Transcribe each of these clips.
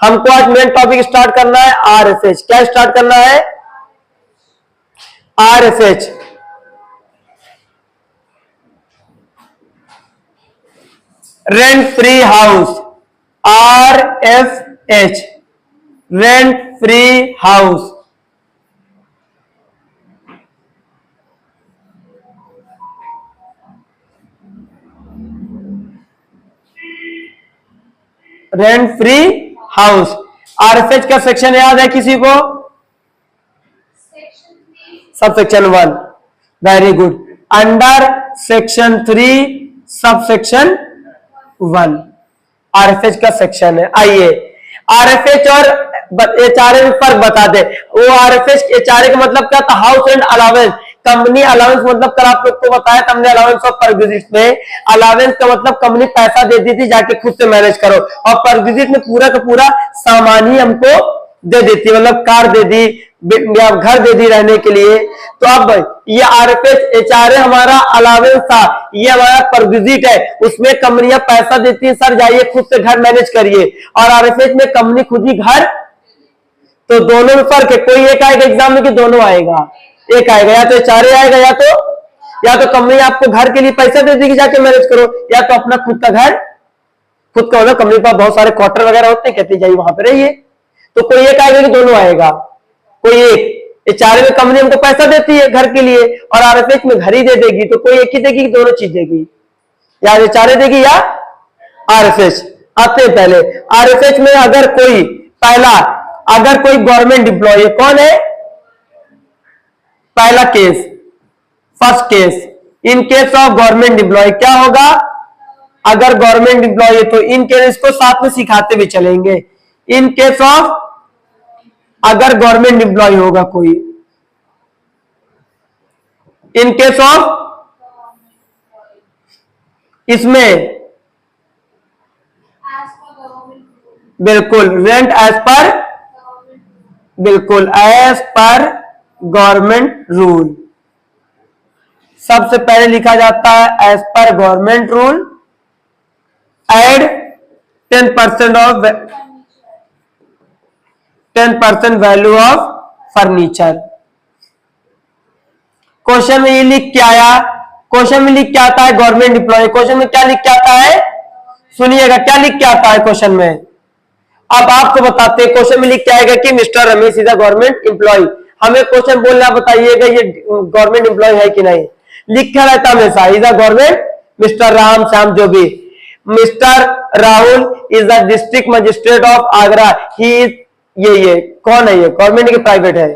हमको आज main topic start करना है आरएफएच। क्या स्टार्ट करना है? RFH. Rent free house, RFH, rent free house. Rent free house. RFH का सेक्शन याद है किसी को? Sub section 1। Very good. Under section 3 sub section 1 आरएफएच का सेक्शन है। आइए आरएफएच और एचआरए में फर्क बता दे। वो आरएफएच एचआरए का मतलब क्या था? House and allowance. Company allowance मतलब कल आप लोग को बताया हमने अलावेंस और पर विजिट में। अलावेंस का मतलब कंपनी पैसा देती थी जाके खुद से मैनेज करो, और पर विजिट में पूरा का पूरा सामान ही हमको दे देती, मतलब कार दे दी या घर दे दी रहने के लिए। तो अब ये आरएफएच एचआरए हमारा अलावेंस था, ये हमारा पर विजिट है। उसमें कंपनियां पैसा देती है, सर जाइए खुद से घर मैनेज करिए, और आरएफएच में कंपनी खुद ही घर। तो दोनों में फर्क है। कोई एक आएगा एग्जाम में कि दोनों आएगा? एक आएगा, या तो एचआरए आएगा या तो कंपनी आपको घर के लिए पैसा दे देगी जाके मैनेज करो, या तो अपना खुद का घर। खुद का मतलब कंपनी के पास बहुत सारे क्वार्टर वगैरह होते हैं, कहते हैं जाइए वहां पे रहिए। तो कोई एक आएगा कि दोनों आएगा? कोई एक। एचआरए में कंपनी हमको पैसा देती है घर के लिए, और आरएफएच में घर ही दे देगी। तो कोई एक ही देगी कि दोनों चीज देगी? या एचआरए देगी या आरएफएच। आते हैं पहले आरएफएच में अगर कोई पहला, अगर कोई गवर्नमेंट एम्प्लॉय, कौन है? पहला case, first case, in case of government employee क्या होगा? अगर गवर्नमेंट एम्प्लॉय है तो इन केस को साथ में सिखाते भी चलेंगे। इन केस ऑफ अगर गवर्नमेंट एम्प्लॉय होगा कोई, इन केस ऑफ, इसमें बिल्कुल रेंट एज पर, बिल्कुल एज पर गवर्नमेंट रूल। सबसे पहले लिखा जाता है as per government rule, add 10% of 10% value of furniture. Question में ये लिख के आया, क्वेश्चन में लिख के आता है गवर्नमेंट एम्प्लॉय। क्वेश्चन में क्या लिख के आता है? सुनिएगा क्या लिख के आता है क्वेश्चन में। अब आपको बताते हैं, क्वेश्चन में लिख के आएगा कि mister Ramesh is a government employee. हमें क्वेश्चन बोलना बताइएगा ये गवर्नमेंट एम्प्लॉय है कि नहीं। लिखा रहता हमेशा is a government, mister Ram Shyam जो भी, mister Rahul is the district magistrate of Agra. He is, ये कौन है? ये गवर्नमेंट के प्राइवेट है?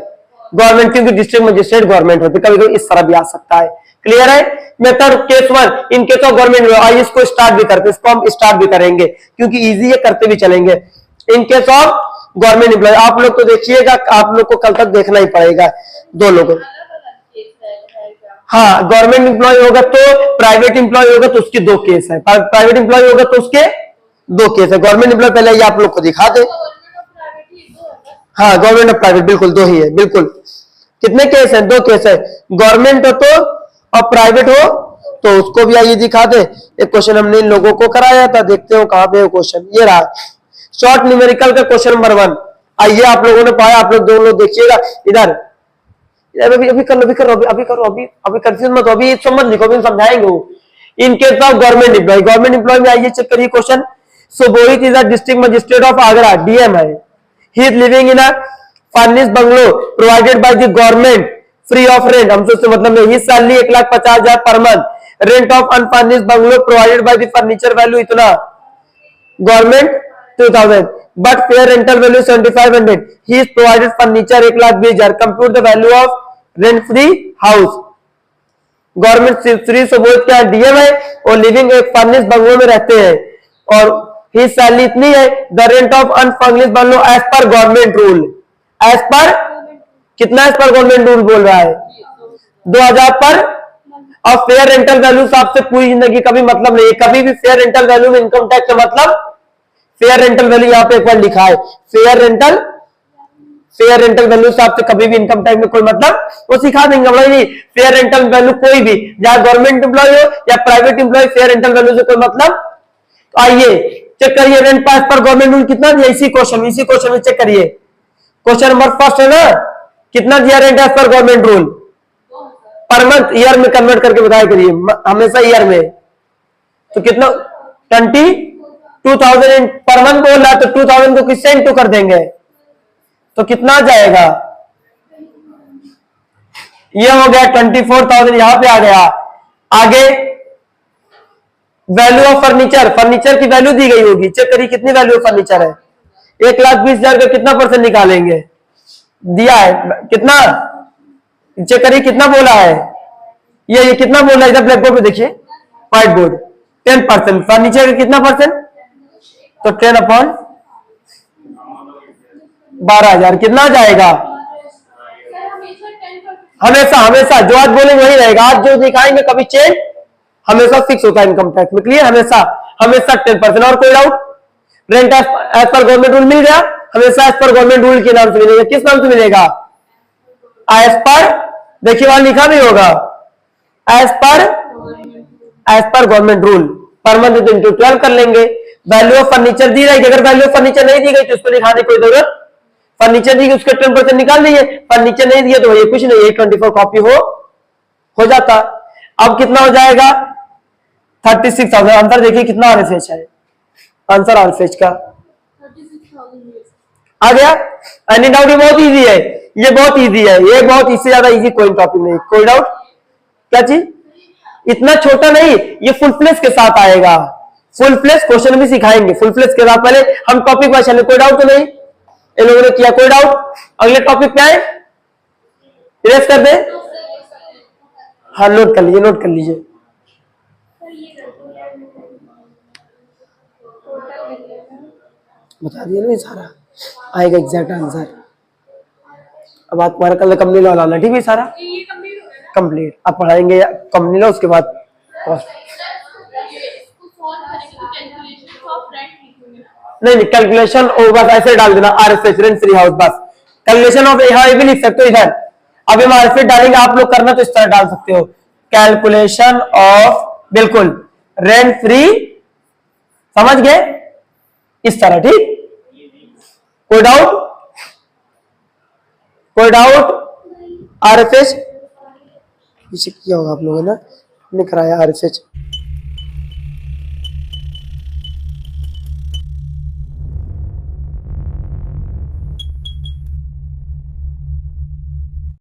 गवर्नमेंट, क्योंकि डिस्ट्रिक्ट मजिस्ट्रेट गवर्नमेंट होते। कभी कभी इस तरह भी आ सकता है। क्लियर है? Method case 1 in case of government. आइए इसको स्टार्ट भी करते, इसको हम स्टार्ट भी करेंगे क्योंकि इजी है, करते भी चलेंगे। In case of government employee आप लोग तो देखिएगा, आप लोग को कल तक देखना ही पड़ेगा दो लोगों। हाँ, गवर्नमेंट एम्प्लॉय होगा तो, प्राइवेट एम्प्लॉय होगा तो उसके 2 केस है। प्राइवेट एम्प्लॉय होगा तो उसके 2 केस है। गवर्नमेंट एम्प्लॉय पहले ये आप लोग को दिखा दे। हाँ, गवर्नमेंट और प्राइवेट बिल्कुल 2 ही है। बिल्कुल कितने केस है? 2 केस है। गवर्नमेंट हो तो और प्राइवेट हो तो उसको भी आइए दिखा दे। एक क्वेश्चन हमने इन लोगों को कराया था, देखते हो कहां पे क्वेश्चन। ये रहा शॉर्ट न्यूमेरिकल का क्वेश्चन नंबर 1। आइए आप लोगों ने पाया, आप लोग दोनों लोग देखिएगा इधर। अभी करो, अभी करो, अभी करो, अभी कंफ्यूज मत हो, अभी समझ लिखो, अभी समझाएंगे वो। In case of government employ, government employ में आइए चेक करिए question. So Bohit is a district magistrate of Agra, DM है। He is living in a furnished bungalow provided by the government free of rent. हमसे उससे मतलब नहीं। He salary 1,50,000 per month. Rent of unfurnished bungalow provided by the furniture value इतना, government 2,000, but fair rental value 7,500. He is provided furniture 1,20,000. Compute the value of rent free house. Government Shri Subodh क्या DM है और living एक furnish bungalow में रहते हैं, और ही salary इतनी है। The rent of unfurnished bungalow as per government rule, as per कितना, एज पर गवर्नमेंट रूल बोल रहा है 2,000 पर। और फेयर रेंटल वैल्यू से आपसे पूरी जिंदगी कभी मतलब नहीं है। कभी भी फेयर रेंटल वैल्यू में इनकम टैक्स का मतलब, फेयर रेंटल वैल्यू यहाँ पे एक बार लिखा है, फेयर रेंटल वैल्यू से आपसे कभी भी इनकम टैक्स में कोई मतलब, वो सिखा देंगे। नहीं, फेयर रेंटल वैल्यू कोई भी, चाहे गवर्नमेंट एम्प्लॉय हो या private employee, fair rental value से कोई मतलब। तो आइए चेक करिए रेंट पास पर गवर्नमेंट रूल कितना दिया, इसी क्वेश्चन में चेक करिए। क्वेश्चन नंबर फर्स्ट है ना, कितना दिया rent as per government rule, per month year में कन्वर्ट करके बताया करिए, हमेशा ईयर में। तो कितना 22,000 पर मंथ बोल रहा है, तो 2,000 को किससे इंटू कर देंगे, तो कितना आ जाएगा, ये हो गया 24,000, यहां पे आ गया। आगे वैल्यू ऑफ फर्नीचर, फर्नीचर की वैल्यू दी गई होगी, चेक करिए कितनी वैल्यू ऑफ फर्नीचर है, 1,20,000 का कितना परसेंट निकालेंगे, दिया है कितना, चेक करिए कितना बोला है, ये कितना बोला है, इधर ब्लैक बोर्ड पे देखिए, व्हाइट बोर्ड 10%, फर्नीचर का कितना परसेंट, तो 10/12,000 कितना आ जाएगा, हमेशा जो आज बोलेंगे वही रहेगा, आज जो दिखाएंगे कभी चेंज, हमेशा फिक्स होता है इनकम टैक्स में, क्लियर, हमेशा 10%। और कोई doubt, rent as per government rule मिल गया, हमेशा एज पर गवर्नमेंट रूल के नाम से मिलेगा, किस नाम से मिलेगा, एज पर, देखिए वहां लिखा भी होगा as per government rule, per month तो इंटू 12 कर लेंगे। वैल्यू ऑफ फर्नीचर दी रहेगी, अगर वैल्यू ऑफ फर्नीचर नहीं दी गई तो उसको दिखाने की कोई जरूरत, फर्नीचर दी गई उसके 10% निकाल दीजिए, फर्नीचर नहीं दिया तो ये कुछ नहीं, 24 कॉपी हो जाता। अब कितना हो जाएगा 36,000, आंसर देखिए कितना आरएफएच है, आंसर आरएफएच का आ गया। एनी डाउट, ये बहुत इजी है, ये बहुत इजी है, ये बहुत इससे ज्यादा इजी कोई टॉपिक नहीं, कोई डाउट, क्या चीज, इतना छोटा नहीं, ये फुल फ्लेश के साथ आएगा, फुल फ्लेश क्वेश्चन भी सिखाएंगे फुल फ्लेश के साथ, पहले हम टॉपिक वाइज चले, कोई डाउट तो नहीं, इन लोगों ने किया, कोई डाउट, अगले टॉपिक क्या है, इरेज कर दे, हाँ नोट कर लीजिए, बता दिए ना सारा, आएगा एग्जैक्ट आंसर। अब आप तुम्हारा कल कंपनी लॉ लाना, ठीक है, सारा कंप्लीट अब पढ़ाएंगे कंपनी लॉ, उसके बाद नहीं कैलकुलेशन बस ऐसे डाल देना, आरएफएच रेंट फ्री हाउस, बस कैलकुलेशन ऑफ, यहाँ ये भी लिख सकते हो इधर, अब हम आरएफएच डालेंगे, आप लोग करना तो इस तरह डाल सकते हो, कैलकुलेशन ऑफ, बिल्कुल रेंट फ्री, समझ गए, इस तरह, ठीक, कोई डाउट, आरएफएच किया होगा आप लोगों ने, कराया आरएफएच